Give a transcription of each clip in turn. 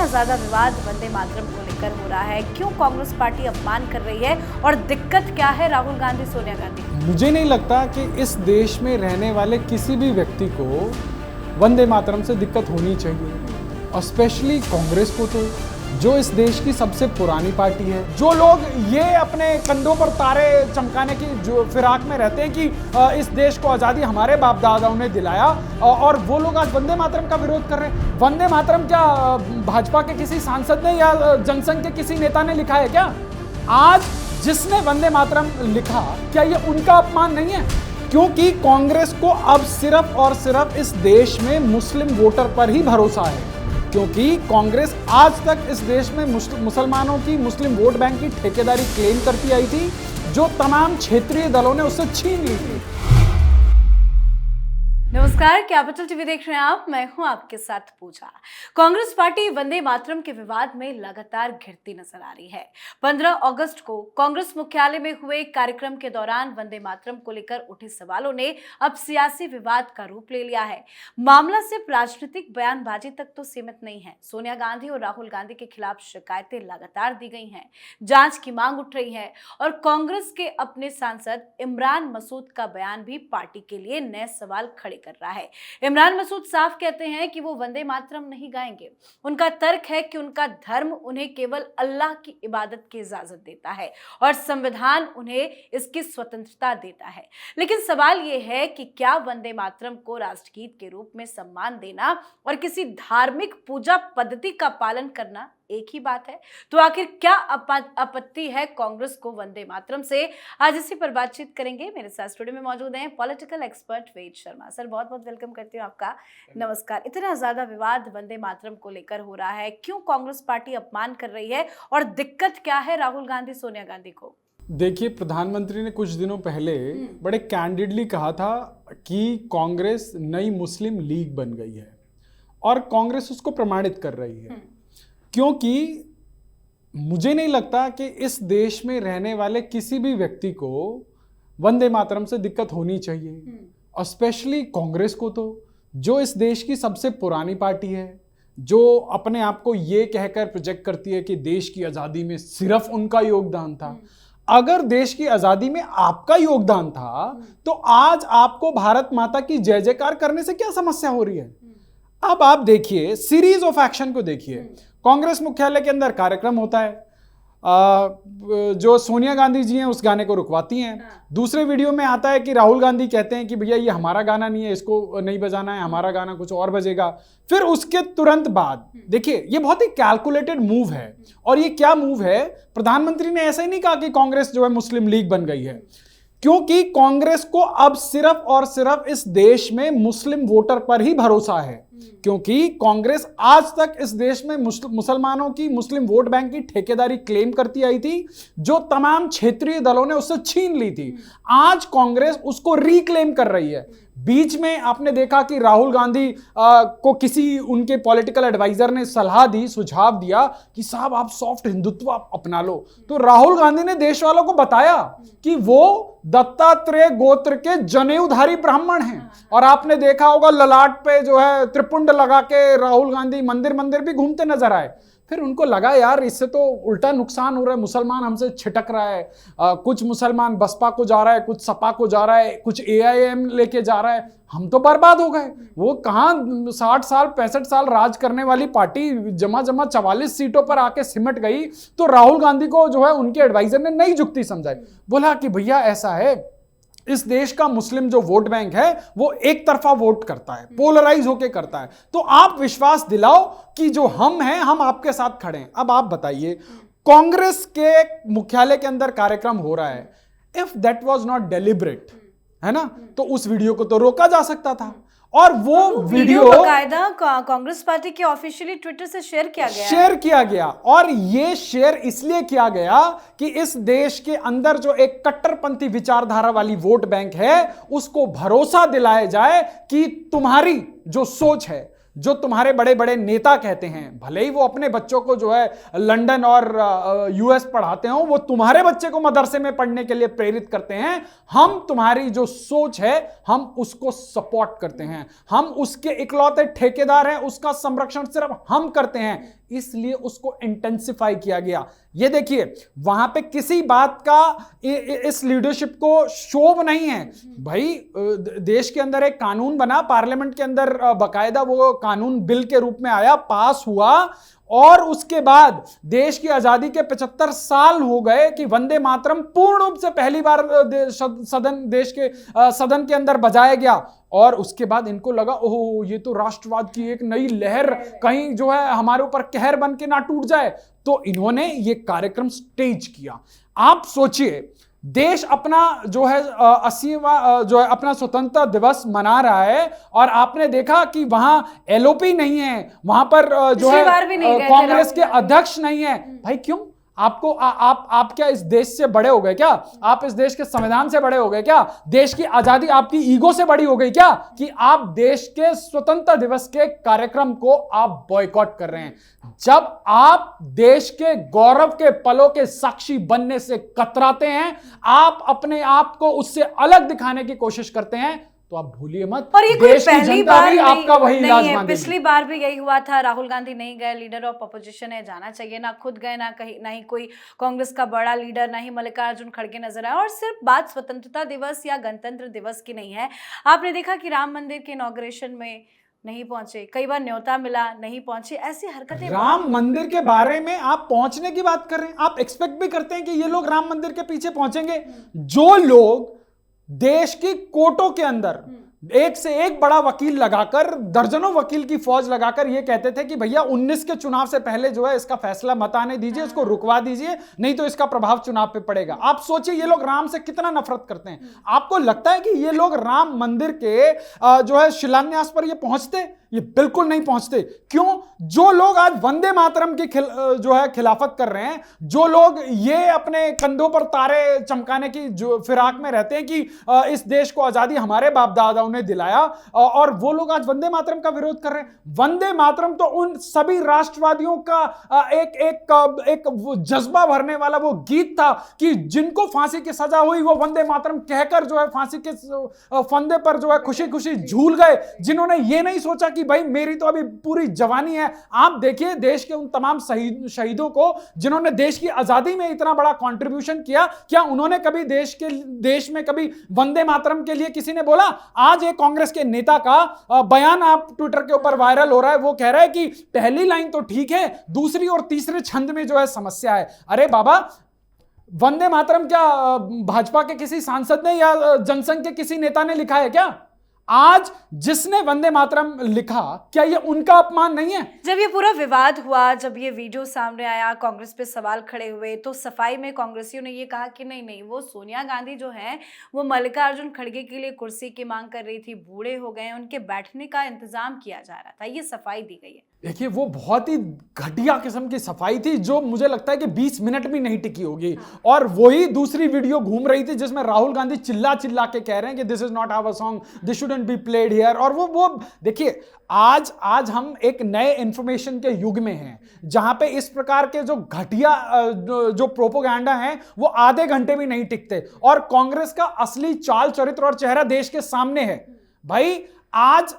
ज्यादा विवाद वंदे मातरम को लेकर हो रहा है, क्यों कांग्रेस पार्टी अपमान कर रही है और दिक्कत क्या है राहुल गांधी, सोनिया गांधी? मुझे नहीं लगता कि इस देश में रहने वाले किसी भी व्यक्ति को वंदे मातरम से दिक्कत होनी चाहिए, और स्पेशली कांग्रेस को, तो जो इस देश की सबसे पुरानी पार्टी है। जो लोग ये अपने कंधों पर तारे चमकाने की जो फिराक में रहते हैं कि इस देश को आज़ादी हमारे बाप दादाओं ने दिलाया, और वो लोग आज वंदे मातरम का विरोध कर रहे हैं। वंदे मातरम क्या भाजपा के किसी सांसद ने या जनसंघ के किसी नेता ने लिखा है क्या? आज जिसने वंदे मातरम लिखा, क्या ये उनका अपमान नहीं है? क्योंकि कांग्रेस को अब सिर्फ और सिर्फ इस देश में मुस्लिम वोटर पर ही भरोसा है, क्योंकि कांग्रेस आज तक इस देश में मुसलमानों की, मुस्लिम वोट बैंक की ठेकेदारी क्लेम करती आई थी, जो तमाम क्षेत्रीय दलों ने उससे छीन ली थी। नमस्कार, कैपिटल टीवी देख रहे हैं आप, मैं हूं आपके साथ पूजा। कांग्रेस पार्टी वंदे मातरम के विवाद में लगातार घिरती नजर आ रही है। 15 अगस्त को कांग्रेस मुख्यालय में हुए कार्यक्रम के दौरान वंदे मातरम को लेकर उठे सवालों ने अब सियासी विवाद का रूप ले लिया है। मामला सिर्फ राजनीतिक बयानबाजी तक तो सीमित नहीं है। सोनिया गांधी और राहुल गांधी के खिलाफ शिकायतें लगातार दी गई हैं, जांच की मांग उठ रही है, और कांग्रेस के अपने सांसद इमरान मसूद का बयान भी पार्टी के लिए नए सवाल खड़े कर रहा है। इमरान मसूद साफ कहते हैं कि वो वंदे मातरम नहीं गाएंगे। उनका तर्क है कि उनका धर्म उन्हें केवल अल्लाह की इबादत की इजाजत देता है और संविधान उन्हें इसकी स्वतंत्रता देता है। लेकिन सवाल ये है कि क्या वंदे मातरम को राष्ट्रगीत के रूप में सम्मान देना और किसी धार्मिक पूजा पद्धति का पालन करना एक ही बात है? तो आखिर क्या आपत्ति है कांग्रेस को वंदे मातरम से? आज इसी पर बातचीत करेंगे। मेरे साथ स्टूडियो में मौजूद हैं पॉलिटिकल एक्सपर्ट वेद शर्मा। सर, बहुत बहुत वेलकम करती हूँ आपका। नमस्कार। इतना ज्यादा विवाद वंदे मातरम को लेकर हो रहा है, क्यों कांग्रेस पार्टी अपमान कर रही है और दिक्कत क्या है राहुल गांधी, सोनिया गांधी को? देखिए, प्रधानमंत्री ने कुछ दिनों पहले बड़े कैंडिडली कहा था कि कांग्रेस नई मुस्लिम लीग बन गई है, और कांग्रेस उसको प्रमाणित कर रही है। क्योंकि मुझे नहीं लगता कि इस देश में रहने वाले किसी भी व्यक्ति को वंदे मातरम से दिक्कत होनी चाहिए, और स्पेशली कांग्रेस को, तो जो इस देश की सबसे पुरानी पार्टी है, जो अपने आप को ये कहकर प्रोजेक्ट करती है कि देश की आज़ादी में सिर्फ उनका योगदान था। अगर देश की आज़ादी में आपका योगदान था, तो आज आपको भारत माता की जय जयकार करने से क्या समस्या हो रही है? अब आप देखिए, सीरीज ऑफ एक्शन को देखिए। कांग्रेस मुख्यालय के अंदर कार्यक्रम होता है, जो सोनिया गांधी जी हैं उस गाने को रुकवाती हैं। दूसरे वीडियो में आता है कि राहुल गांधी कहते हैं कि भैया ये हमारा गाना नहीं है, इसको नहीं बजाना है, हमारा गाना कुछ और बजेगा। फिर उसके तुरंत बाद देखिए, ये बहुत ही कैलकुलेटेड मूव है। और ये क्या मूव है? प्रधानमंत्री ने ऐसा ही नहीं कहा कि कांग्रेस जो है मुस्लिम लीग बन गई है, क्योंकि कांग्रेस को अब सिर्फ और सिर्फ इस देश में मुस्लिम वोटर पर ही भरोसा है। क्योंकि कांग्रेस आज तक इस देश में मुसलमानों की, मुस्लिम वोट बैंक की ठेकेदारी क्लेम करती आई थी, जो तमाम क्षेत्रीय दलों ने उससे छीन ली थी। आज कांग्रेस उसको रिक्लेम कर रही है। बीच में आपने देखा कि राहुल गांधी को किसी उनके पॉलिटिकल एडवाइजर ने सलाह दी, सुझाव दिया कि साहब आप सॉफ्ट हिंदुत्व अपना लो। तो राहुल गांधी ने देश वालों को बताया कि वो दत्तात्रेय गोत्र के जनेऊधारी ब्राह्मण हैं। और आपने देखा होगा ललाट पे जो है त्रिपुंड लगा के राहुल गांधी मंदिर मंदिर भी घूमते नजर आए। फिर उनको लगा यार इससे तो उल्टा नुकसान हो रहा है, मुसलमान हमसे छिटक रहा है। कुछ मुसलमान बसपा को जा रहा है, कुछ सपा को जा रहा है, कुछ AIM लेके जा रहा है, हम तो बर्बाद हो गए। वो कहाँ 60 साल 65 साल राज करने वाली पार्टी जमा 44 सीटों पर आके सिमट गई। तो राहुल गांधी को जो है उनके एडवाइजर ने नई जुक्ति समझाई, बोला कि भैया ऐसा है, इस देश का मुस्लिम जो वोट बैंक है वो एक तरफा वोट करता है, पोलराइज होके करता है। तो आप विश्वास दिलाओ कि जो हम हैं हम आपके साथ खड़े हैं। अब आप बताइए, कांग्रेस के मुख्यालय के अंदर कार्यक्रम हो रहा है, if that was not deliberate, है ना, तो उस वीडियो को तो रोका जा सकता था। और वो वीडियो बाकायदा कांग्रेस पार्टी के ऑफिशियली ट्विटर से शेयर किया गया। और ये शेयर इसलिए किया गया कि इस देश के अंदर जो एक कट्टरपंथी विचारधारा वाली वोट बैंक है, उसको भरोसा दिलाया जाए कि तुम्हारी जो सोच है, जो तुम्हारे बड़े बड़े नेता कहते हैं, भले ही वो अपने बच्चों को जो है लंदन और US पढ़ाते हो, वो तुम्हारे बच्चे को मदरसे में पढ़ने के लिए प्रेरित करते हैं। हम तुम्हारी जो सोच है हम उसको सपोर्ट करते हैं, हम उसके इकलौते ठेकेदार हैं, उसका संरक्षण सिर्फ हम करते हैं। इसलिए उसको इंटेंसिफाई किया गया। ये देखिए, वहां पे किसी बात का इस लीडरशिप को शोभ नहीं है भाई। देश के अंदर एक कानून बना, पार्लियामेंट के अंदर बकायदा वो कानून बिल के रूप में आया, पास हुआ, और उसके बाद देश की आजादी के 75 साल हो गए कि वंदे मातरम पूर्ण रूप से पहली बार देश के सदन के अंदर बजाया गया। और उसके बाद इनको लगा, ओह ये तो राष्ट्रवाद की एक नई लहर कहीं जो है हमारे ऊपर कहर बन के ना टूट जाए, तो इन्होंने ये कार्यक्रम स्टेज किया। आप सोचिए, देश अपना जो है 80वां जो है अपना स्वतंत्रता दिवस मना रहा है, और आपने देखा कि वहां एलओपी नहीं है, वहां पर जो है कांग्रेस के अध्यक्ष नहीं है। भाई क्यों? आपको आप क्या इस देश से बड़े हो गए क्या? आप इस देश के संविधान से बड़े हो गए क्या? देश की आजादी आपकी ईगो से बड़ी हो गई क्या कि आप देश के स्वतंत्रता दिवस के कार्यक्रम को आप बॉयकॉट कर रहे हैं? जब आप देश के गौरव के पलों के साक्षी बनने से कतराते हैं, आप अपने आप को उससे अलग दिखाने की कोशिश करते हैं, तो आप भूलिए मत, और ये कोई देश की पहली जनता बार भी आपका वही इलाज नहीं है। मांगेगी। पिछली बार भी यही हुआ था, राहुल गांधी नहीं गए, लीडर ऑफ अपोजिशन है, जाना चाहिए, ना खुद गए, ना कहीं, ना ही कोई कांग्रेस का बड़ा लीडर, ना ही मल्लिकार्जुन खड़गे नजर आए। और सिर्फ बात स्वतंत्रता दिवस या गणतंत्र दिवस की नहीं है, आपने देखा कि राम मंदिर के इनॉग्रेशन में नहीं पहुंचे, कई बार न्योता मिला, नहीं पहुंचे, ऐसी हरकतें। राम मंदिर के बारे में आप पहुंचने की बात कर रहे हैं, आप एक्सपेक्ट भी करते हैं कि ये लोग राम मंदिर के पीछे पहुंचेंगे? जो लोग देश की कोर्टों के अंदर एक से एक बड़ा वकील लगाकर, दर्जनों वकील की फौज लगाकर ये कहते थे कि भैया 19 के चुनाव से पहले जो है इसका फैसला मत आने दीजिए, इसको रुकवा दीजिए, नहीं तो इसका प्रभाव चुनाव पे पड़ेगा। आप सोचिए ये लोग राम से कितना नफरत करते हैं। आपको लगता है कि ये लोग राम मंदिर के जो है शिलान्यास पर ये पहुंचते? ये बिल्कुल नहीं पहुंचते। क्यों? जो लोग आज वंदे मातरम की जो है खिलाफत कर रहे हैं, जो लोग ये अपने कंधों पर तारे चमकाने की जो फिराक में रहते हैं कि इस देश को आजादी हमारे बाप दादाओं ने दिलाया, और वो लोग आज वंदे मातरम का विरोध कर रहे हैं। वंदे मातरम तो उन सभी राष्ट्रवादियों का एक जज्बा भरने वाला वो गीत था कि जिनको फांसी की सजा हुई वो वंदे मातरम कहकर जो है फांसी के फंदे पर जो है खुशी खुशी झूल गए, जिन्होंने ये नहीं सोचा कि भाई मेरी तो अभी पूरी जवानी है। आप देखिए देश के उन तमाम शहीदों को जिन्होंने देश की आजादी में इतना बड़ा कंट्रीब्यूशन किया, क्या उन्होंने कभी देश में कभी वंदे मातरम के लिए किसी ने बोला? आज एक कांग्रेस के नेता का बयान आप ट्विटर के ऊपर वायरल हो रहा है, वो कह रहा है कि पहली लाइन तो ठीक है, दूसरी और तीसरे छंद में जो है समस्या है। अरे बाबा, वंदे मातरम क्या भाजपा के किसी सांसद ने या जनसंघ के किसी नेता ने लिखा है क्या? आज जिसने वंदे मातरम लिखा, क्या ये उनका अपमान नहीं है? जब ये पूरा विवाद हुआ, जब ये वीडियो सामने आया, कांग्रेस पे सवाल खड़े हुए, तो सफाई में कांग्रेसियों ने ये कहा कि नहीं नहीं, वो सोनिया गांधी जो है वो मल्लिकार्जुन खड़गे के लिए कुर्सी की मांग कर रही थी, बूढ़े हो गए, उनके बैठने का इंतजाम किया जा रहा था, ये सफाई दी गई है। देखिए वो बहुत ही घटिया किस्म की सफाई थी, जो मुझे लगता है कि 20 मिनट भी नहीं टिकी होगी। और वही दूसरी वीडियो घूम रही थी जिसमें राहुल गांधी चिल्ला चिल्ला के कह रहे हैं कि this is not our song, this shouldn't be played here. और वो देखिए, आज हम एक नए इंफॉर्मेशन के युग में हैं, जहां पे इस प्रकार के जो घटिया जो प्रोपोगंडा है वो आधे घंटे भी नहीं टिकते, और कांग्रेस का असली चाल चरित्र और चेहरा देश के सामने है। भाई आज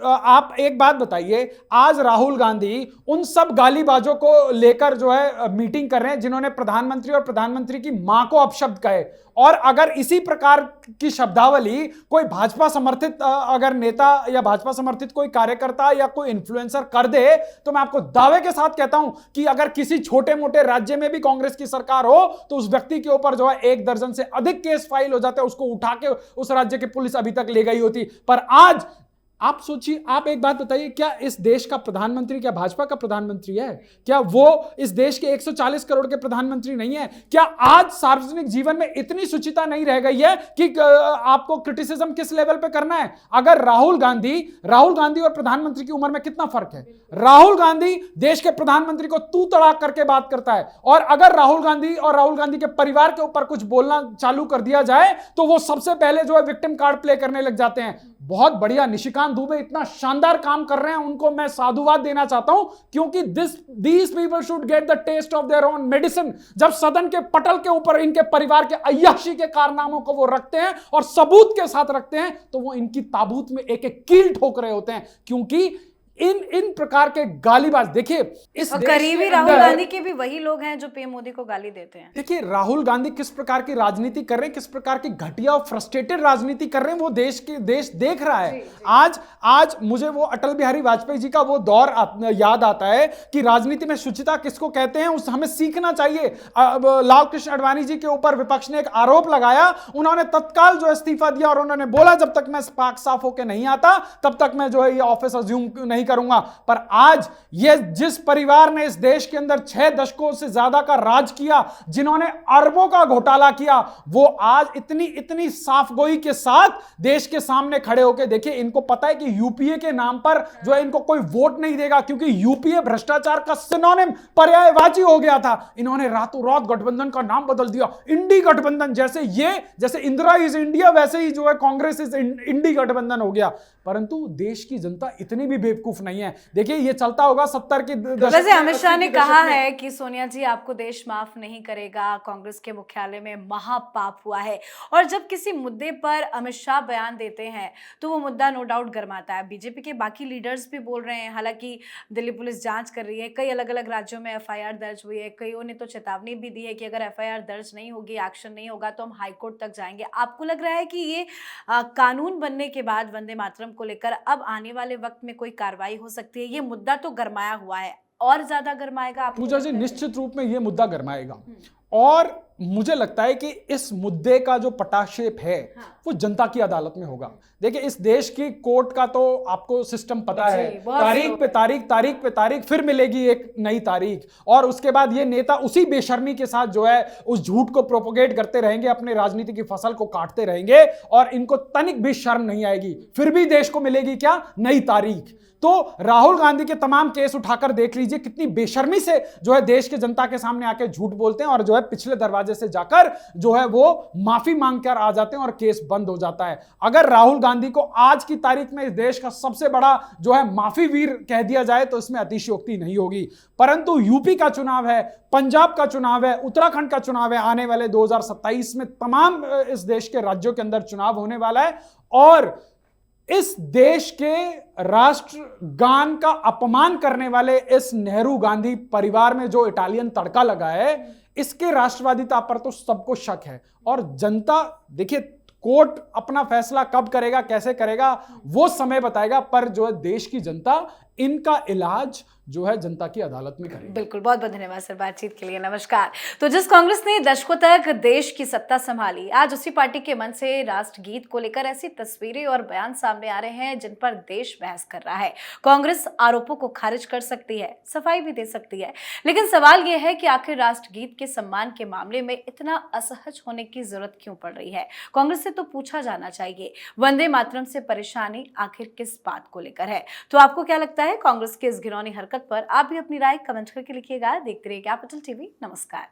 आप एक बात बताइए, आज राहुल गांधी उन सब गालीबाजों को लेकर जो है मीटिंग कर रहे हैं जिन्होंने प्रधानमंत्री और प्रधानमंत्री की मां को अपशब्द कहे, और अगर इसी प्रकार की शब्दावली कोई भाजपा समर्थित अगर नेता या भाजपा समर्थित कोई कार्यकर्ता या कोई इन्फ्लुएंसर कर दे, तो मैं आपको दावे के साथ कहता हूं कि अगर किसी छोटे मोटे राज्य में भी कांग्रेस की सरकार हो तो उस व्यक्ति के ऊपर जो है 1 दर्जन से अधिक केस फाइल हो जाते हैं, उसको उठा के उस राज्य की पुलिस अभी तक ले गई होती। पर आज आप सोचिए, आप एक बात बताइए, क्या इस देश का प्रधानमंत्री क्या भाजपा का प्रधानमंत्री है? क्या वो इस देश के 140 करोड़ के प्रधानमंत्री नहीं है? क्या आज सार्वजनिक जीवन में इतनी शुचिता नहीं रह गई है कि आपको क्रिटिसिज्म किस लेवल पे करना है? अगर राहुल गांधी और प्रधानमंत्री की उम्र में कितना फर्क है? राहुल गांधी देश के प्रधानमंत्री को तू तड़ाक करके बात करता है, और अगर राहुल गांधी के परिवार के ऊपर कुछ बोलना चालू कर दिया जाए तो वो सबसे पहले जो है विक्टिम कार्ड प्ले करने लग जाते हैं। बहुत बढ़िया, निशिकांत दुबे इतना शानदार काम कर रहे हैं, उनको मैं साधुवाद देना चाहता हूं, क्योंकि these people should get the taste of their own medicine. जब सदन के पटल के ऊपर इनके परिवार के अय्याशी के कारनामों को वो रखते हैं और सबूत के साथ रखते हैं, तो वो इनकी ताबूत में एक एक कील ठोक रहे होते हैं, क्योंकि इन प्रकार के गालीबाज, देखिए इस और देश करीबी के राहुल अंदर- गांधी के भी वही लोग हैं जो पीएम मोदी को गाली देते हैं। देखिए राहुल गांधी किस प्रकार की राजनीति कर रहे हैं, किस प्रकार की घटिया और फ्रस्ट्रेटेड राजनीति कर रहे हैं, वो देश देख रहा है। आज मुझे वो अटल बिहारी वाजपेयी जी का वो दौर याद आता है कि राजनीति में शुचिता किसको कहते हैं, उस हमें सीखना चाहिए। लाल कृष्ण आडवाणी जी के ऊपर विपक्ष ने एक आरोप लगाया, उन्होंने तत्काल जो इस्तीफा दिया और उन्होंने बोला जब तक मैं पाक साफ होकर नहीं आता तब तक मैं जो है ये ऑफिस अज्यूम नहीं करूंगा। पर आज ये जिस परिवार ने इस देश के अंदर 6 दशकों से ज्यादा का राज किया, जिन्होंने अरबों का घोटाला किया, वो आज इतनी साफगोई के साथ देश के सामने खड़े होकर, देखिए इनको पता है कि यूपीए के नाम पर जो है इनको कोई वोट नहीं देगा, क्योंकि यूपीए भ्रष्टाचार का सिनोनिम पर्यायवाची हो गया था। इन्होंने रातों रात गठबंधन का नाम बदल दिया, इंडी गठबंधन। जैसे इंदिरा इज इंडिया वैसे ही जो है कांग्रेस इज इंडी गठबंधन हो गया। परंतु देश की जनता इतनी भी बेवकूफ नहीं है। देखिए ये चलता होगा 70 के दशक वैसे अमित शाह ने के दशक कहा में। है कि सोनिया जी आपको देश माफ नहीं करेगा, कांग्रेस के मुख्यालय में महापाप हुआ है। और जब किसी मुद्दे पर अमित शाह बयान देते हैं तो वो मुद्दा नो डाउट गरमाता है। बीजेपी के बाकी लीडर्स भी बोल रहे हैं, हालांकि दिल्ली पुलिस जांच कर रही है, कई अलग अलग राज्यों में एफआईआर दर्ज हुई है, कईयों ने तो चेतावनी भी दी है कि अगर एफआईआर दर्ज नहीं होगी, एक्शन नहीं होगा तो हम हाईकोर्ट तक जाएंगे। आपको लग रहा है कि ये कानून बनने के बाद वंदे मातरम को लेकर अब आने वाले वक्त में कोई कार्रवाई हो सकती है? ये मुद्दा तो गरमाया हुआ है, और ज्यादा गरमाएगा आपको? पूजा जी निश्चित रूप में ये मुद्दा गरमाएगा, और मुझे लगता है कि इस मुद्दे का जो पटाक्षेप है वो जनता की अदालत में होगा। देखिए इस देश की कोर्ट का तो आपको सिस्टम पता है, तारीख पे तारीख फिर मिलेगी एक नई तारीख, और उसके बाद ये नेता उसी बेशर्मी के साथ जो है उस झूठ को प्रोपोगेट करते रहेंगे, अपने राजनीति की फसल को काटते रहेंगे, और इनको तनिक भी शर्म नहीं आएगी। फिर भी देश को मिलेगी क्या? नई तारीख। तो राहुल गांधी के तमाम केस उठाकर देख लीजिए कितनी बेशर्मी से जो है देश के जनता के सामने आके झूठ बोलते हैं, और जो है पिछले दरवाजे से जाकर जो है वो माफी मांग कर आ जाते हैं और केस बंद हो जाता है। अगर राहुल गांधी को आज की तारीख में इस देश का सबसे बड़ा जो है माफी वीर कह दिया जाए तो इसमें अतिशयोक्ति नहीं होगी। परंतु यूपी का चुनाव है, पंजाब का चुनाव है, उत्तराखंड का चुनाव है, आने वाले 2027 में तमाम इस देश के राज्यों के अंदर चुनाव होने वाला है, और इस देश के राष्ट्रगान का अपमान करने वाले इस नेहरू गांधी परिवार में जो इटालियन तड़का लगा है, इसके राष्ट्रवादिता पर तो सबको शक है। और जनता, देखिए कोर्ट अपना फैसला कब करेगा, कैसे करेगा, वो समय बताएगा, पर जो है देश की जनता इनका इलाज जो है जनता की अदालत में करेगी। बिल्कुल, बहुत बहुत धन्यवाद सर बातचीत के लिए। नमस्कार। तो जिस कांग्रेस ने दशकों तक देश की सत्ता संभाली, आज उसी पार्टी के मन से राष्ट्रगीत को लेकर ऐसी तस्वीरें और बयान सामने आ रहे हैं जिन पर देश बहस कर रहा है। कांग्रेस आरोपों को खारिज कर सकती है, सफाई भी दे सकती है, लेकिन सवाल यह है कि आखिर राष्ट्रगीत के सम्मान के मामले में इतना असहज होने की जरूरत क्यों पड़ रही है? कांग्रेस से तो पूछा जाना चाहिए, वंदे मातरम से परेशानी आखिर किस बात को लेकर है? तो आपको क्या लगता है कांग्रेस की इस घिनौनी हरकत पर? आप भी अपनी राय कमेंट करके लिखिएगा। देखते रहिए कैपिटल टीवी। नमस्कार।